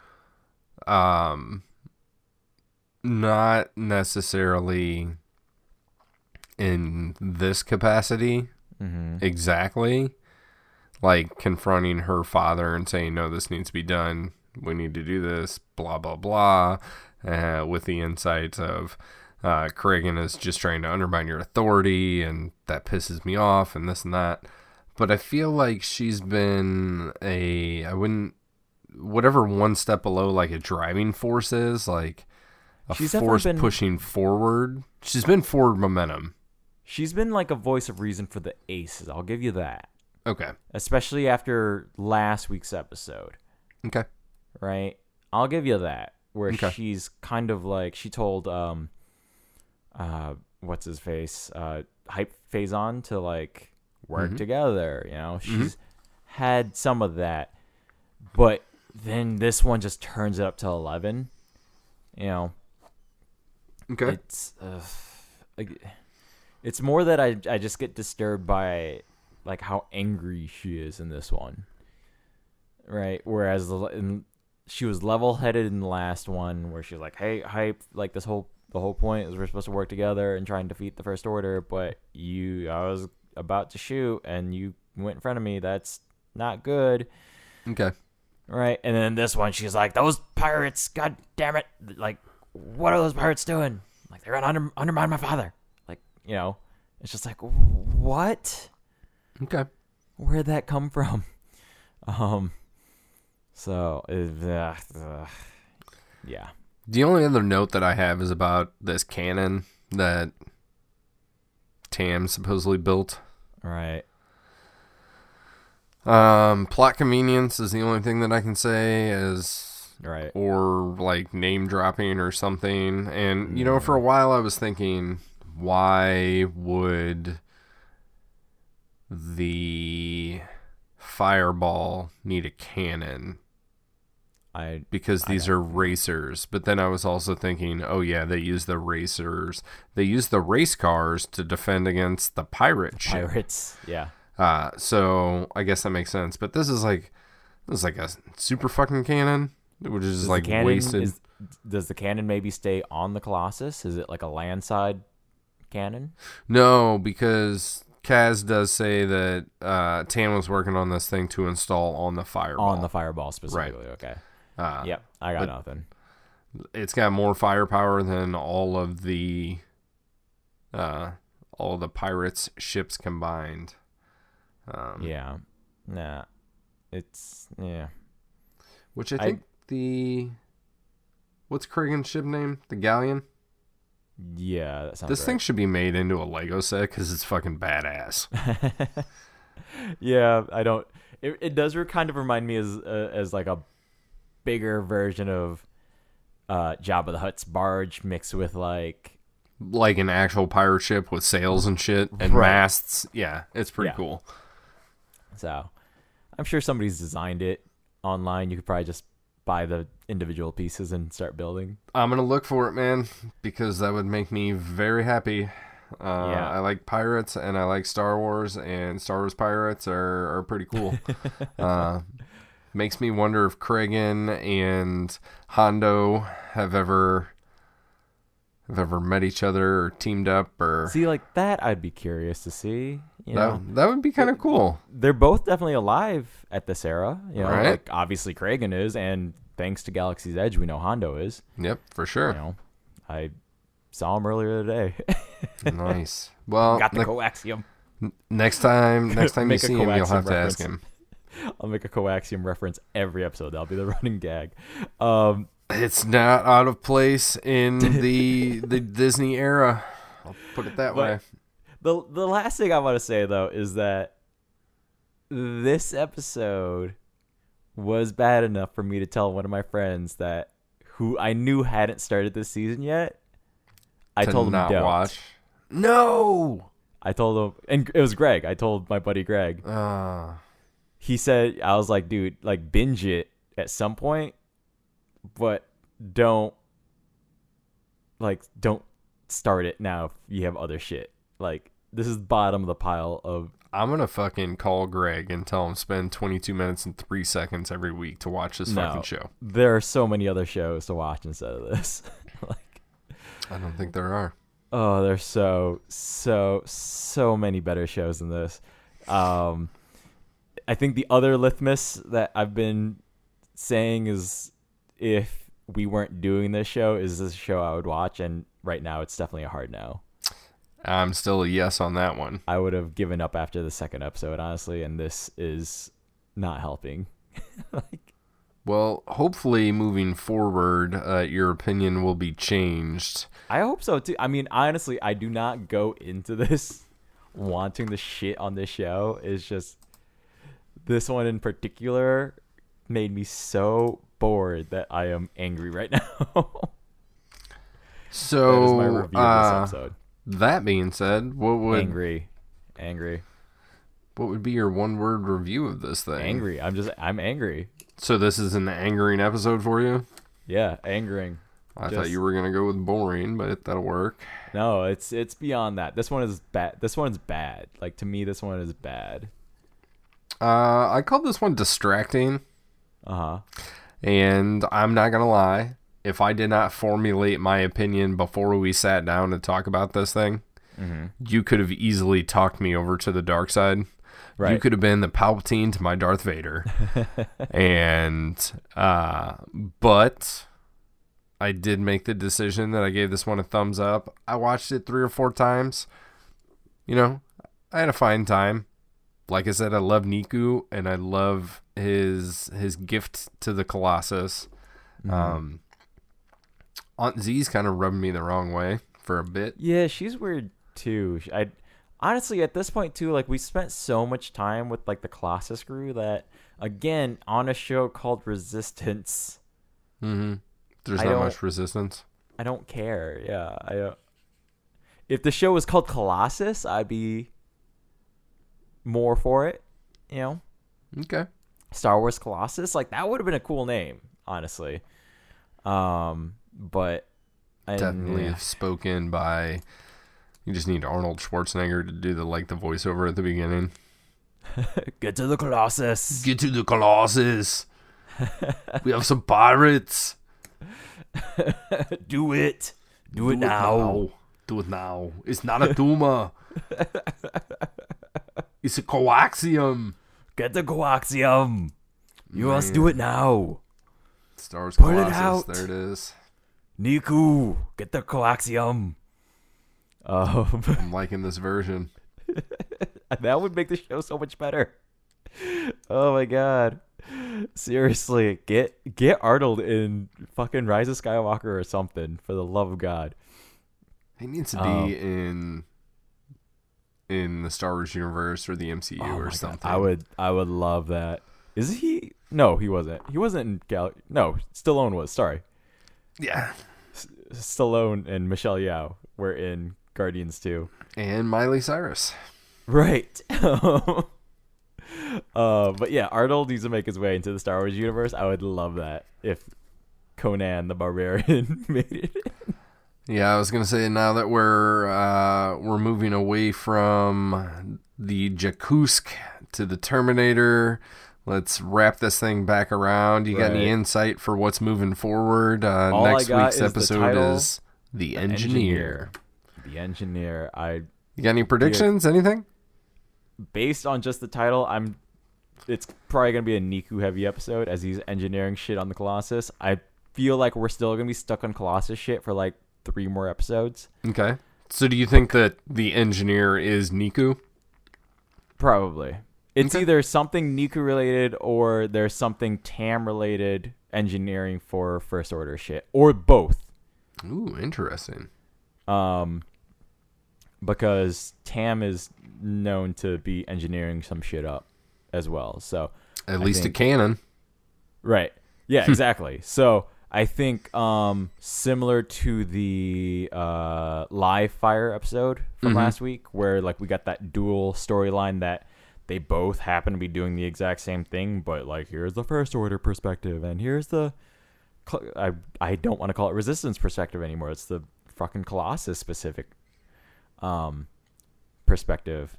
not necessarily in this capacity exactly, like confronting her father and saying, no, this needs to be done, we need to do this, blah blah blah, with the insights of Kragan is just trying to undermine your authority and that pisses me off and this and that. But I feel like she's been whatever one step below like a driving force is, like she's force pushing forward. She's been forward momentum. She's been like a voice of reason for the Aces. I'll give you that. Okay. Especially after last week's episode. Okay. Right? I'll give you that. Where she's kind of like, she told, what's his face? Hype Phazon to like work together. She's had some of that. But then this one just turns it up to 11. Okay. It's more that I just get disturbed by like how angry she is in this one, right? Whereas she was level-headed in the last one, where she was like, "Hey, Hype, like the whole point is we're supposed to work together and try and defeat the First Order, but I was about to shoot and you went in front of me. That's not good." Okay. Right, and then this one, she's like, "Those pirates, god damn it! Like, what are those pirates doing? Like, they're gonna undermine my father." Like, it's just like, what? Okay. Where'd that come from? So, yeah. The only other note that I have is about this cannon that Tam supposedly built. Right. Plot convenience is the only thing that I can say is right, or like name dropping or something. And for a while I was thinking, why would the fireball need a cannon? Because these are racers. But then I was also thinking, oh yeah, they use the racers. They use the race cars to defend against the pirate ship. Pirates, yeah. So I guess that makes sense. But this is like a super fucking cannon, which is like wasted. Does the cannon maybe stay on the Colossus? Is it like a landside canon? No, because Kaz does say that Tan was working on this thing to install on the fireball. On the fireball specifically, okay. Yep, I got nothing. It's got more firepower than all of the pirates' ships combined. Yeah. Nah. It's, yeah. Which I think what's Kragan's ship name? The Galleon? Yeah, that sounds This right. thing should be made into a Lego set because it's fucking badass. Yeah, I don't. It does kind of remind me as like a bigger version of Jabba the Hutt's barge mixed with like an actual pirate ship with sails and shit and Right. masts. Yeah, it's pretty cool. So, I'm sure somebody's designed it online. You could probably just buy the individual pieces and start building. I'm going to look for it, man, because that would make me very happy. I like pirates and I like Star Wars, and Star Wars pirates are pretty cool. Makes me wonder if Kragan and Hondo have ever met each other or teamed up or See, like that, I'd be curious to see. You know, that would be kind of cool. they're both definitely alive at this era. You know, Right. like obviously Kragan is, and thanks to Galaxy's Edge, we know Hondo is. Yep, for sure. You know, I saw him earlier today. Nice. Well, Got the coaxium. next time you Make a see him, you'll coaxium have to ask reference. him. I'll make a coaxium reference every episode. That'll be the running gag. It's not out of place in the Disney era. I'll put it that way. The last thing I want to say though is that this episode was bad enough for me to tell one of my friends that who I knew hadn't started this season yet. I To told him not don't. watch. No. I told him, and it was Greg. I told my buddy Greg. He said, I was like, dude, like binge it at some point, but don't start it now if you have other shit. Like, this is bottom of the pile of. I'm gonna fucking call Greg and tell him spend 22 minutes and 3 seconds every week to watch this fucking show. There are so many other shows to watch instead of this. Like, I don't think there are. oh, there's so many better shows than this. I think the other litmus that I've been saying is if we weren't doing this show, is this a show I would watch? And right now it's definitely a hard no. I'm still a yes on that one. I would have given up after the second episode, honestly, and this is not helping. Well, hopefully moving forward, your opinion will be changed. I hope so too. I mean, honestly, I do not go into this wanting the shit on this show. It's just this one in particular made me so bored that I am angry right now. So that is my review of this episode. That being said, what would Angry. what would be your one-word review of this thing? Angry. I'm angry. So this is an angering episode for you? Yeah, angering. I thought you were gonna go with boring, but that'll work. No, it's beyond that. This one is bad. This one's bad. Like, to me, this one is bad. I called this one distracting. Uh-huh. And I'm not gonna lie, if I did not formulate my opinion before we sat down to talk about this thing, you could have easily talked me over to the dark side. Right. You could have been the Palpatine to my Darth Vader. But I did make the decision that I gave this one a thumbs up. I watched it 3 or 4 times. You know, I had a fine time. Like I said, I love Niku, and I love his gift to the Colossus. Aunt Z's kind of rubbed me the wrong way for a bit. Yeah, she's weird too. I honestly, at this point too, like, we spent so much time with like the Colossus crew that, again, on a show called Resistance, There's I not don't- much resistance. I don't care. Yeah, I don't. If the show was called Colossus, I'd be more for it. You know, Okay. Star Wars Colossus, like, that would have been a cool name, honestly. But Definitely spoken by. You just need Arnold Schwarzenegger to do the voiceover at the beginning. Get to the Colossus. Get to the Colossus. We have some pirates. Do it. Do it now. Do it now. It's not a tumor. It's a coaxium. Get the coaxium. You must do it now. Star Wars Pull it Colossus. out. There it is. Niku, get the coaxium. I'm liking this version. That would make the show so much better. Oh my god. Seriously, get Arnold in fucking Rise of Skywalker or something, for the love of God. He needs to be in the Star Wars universe or the MCU or something. God. I would love that. Is he? No, he wasn't. He wasn't in No, Stallone was. Sorry. Yeah. Stallone and Michelle Yeoh were in Guardians 2. And Miley Cyrus. Right. But yeah, Arnold needs to make his way into the Star Wars universe. I would love that if Conan the Barbarian made it. Yeah, I was gonna say, now that we're moving away from the Jakkusk to the Terminator, let's wrap this thing back around. You got any insight for what's moving forward? Next week's episode is The Engineer. The Engineer. You got any predictions? Anything? Based on just the title, it's probably gonna be a Niku heavy episode as he's engineering shit on the Colossus. I feel like we're still gonna be stuck on Colossus shit for like 3 more episodes. Okay. So do you think that the Engineer is Niku? Probably. It's either something Niku related or there's something Tam related engineering for First Order shit, or both. Ooh, interesting. Because Tam is known to be engineering some shit up as well. So at least a canon. Right. Yeah, exactly. So I think similar to the live fire episode from last week, where like we got that dual storyline that they both happen to be doing the exact same thing, but like here's the First Order perspective and here's the I don't want to call it Resistance perspective anymore. It's the fucking Colossus specific perspective.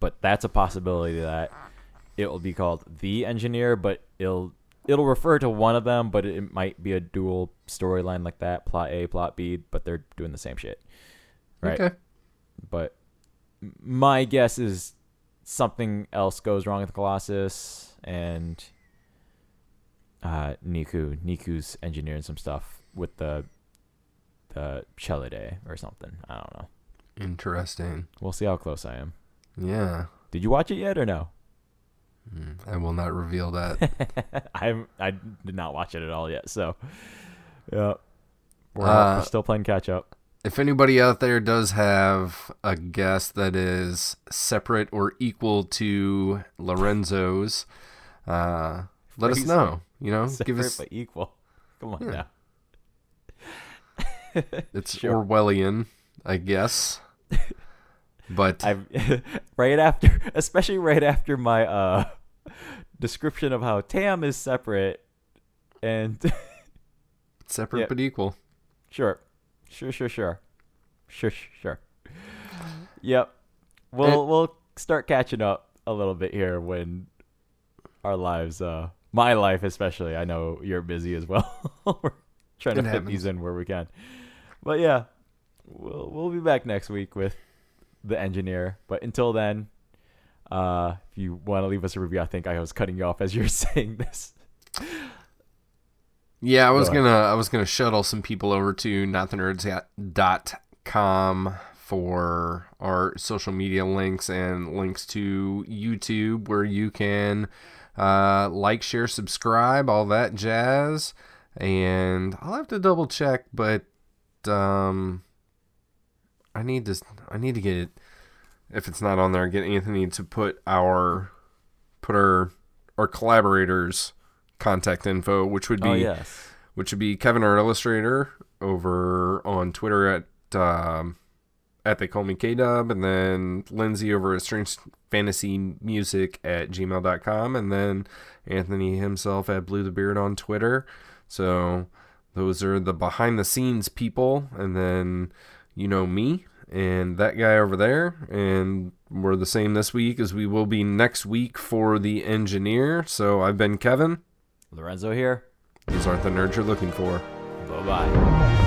But that's a possibility that it will be called The Engineer, but it'll refer to one of them, but it might be a dual storyline like that, plot A, plot B, but they're doing the same shit. Right? Okay. But my guess is something else goes wrong with the Colossus, and Niku's engineering some stuff with the Chelide or something. I don't know. Interesting. We'll see how close I am. Yeah. Did you watch it yet or no? I will not reveal that. I did not watch it at all yet, so yeah, we're still playing catch up. If anybody out there does have a guest that is separate or equal to Lorenzo's, let us know. You know, separate give us but equal. Come on now. It's sure. Orwellian, I guess. But especially right after my description of how Tam is separate and separate but equal. Sure. Yep. We'll start catching up a little bit here when our lives, my life especially. I know you're busy as well. We're trying to fit these in where we can. But yeah, we'll be back next week with The Engineer. But until then, if you want to leave us a review, I think I was cutting you off as you're saying this. Yeah, I was gonna shuttle some people over to notthenerdz.com for our social media links and links to YouTube where you can like, share, subscribe, all that jazz. And I'll have to double check, but I need to get it. If it's not on there, get Anthony to put our collaborators' contact info, which would be Kevin, our illustrator, over on Twitter at They Call Me KDub, and then Lindsay over at Strange Fantasy Music at gmail.com, and then Anthony himself at Blue the Beard on Twitter. So those are the behind the scenes people, and then me and that guy over there, and we're the same this week as we will be next week for The Engineer. So I've been Kevin. Lorenzo here. These aren't the nerds you're looking for. Bye-bye.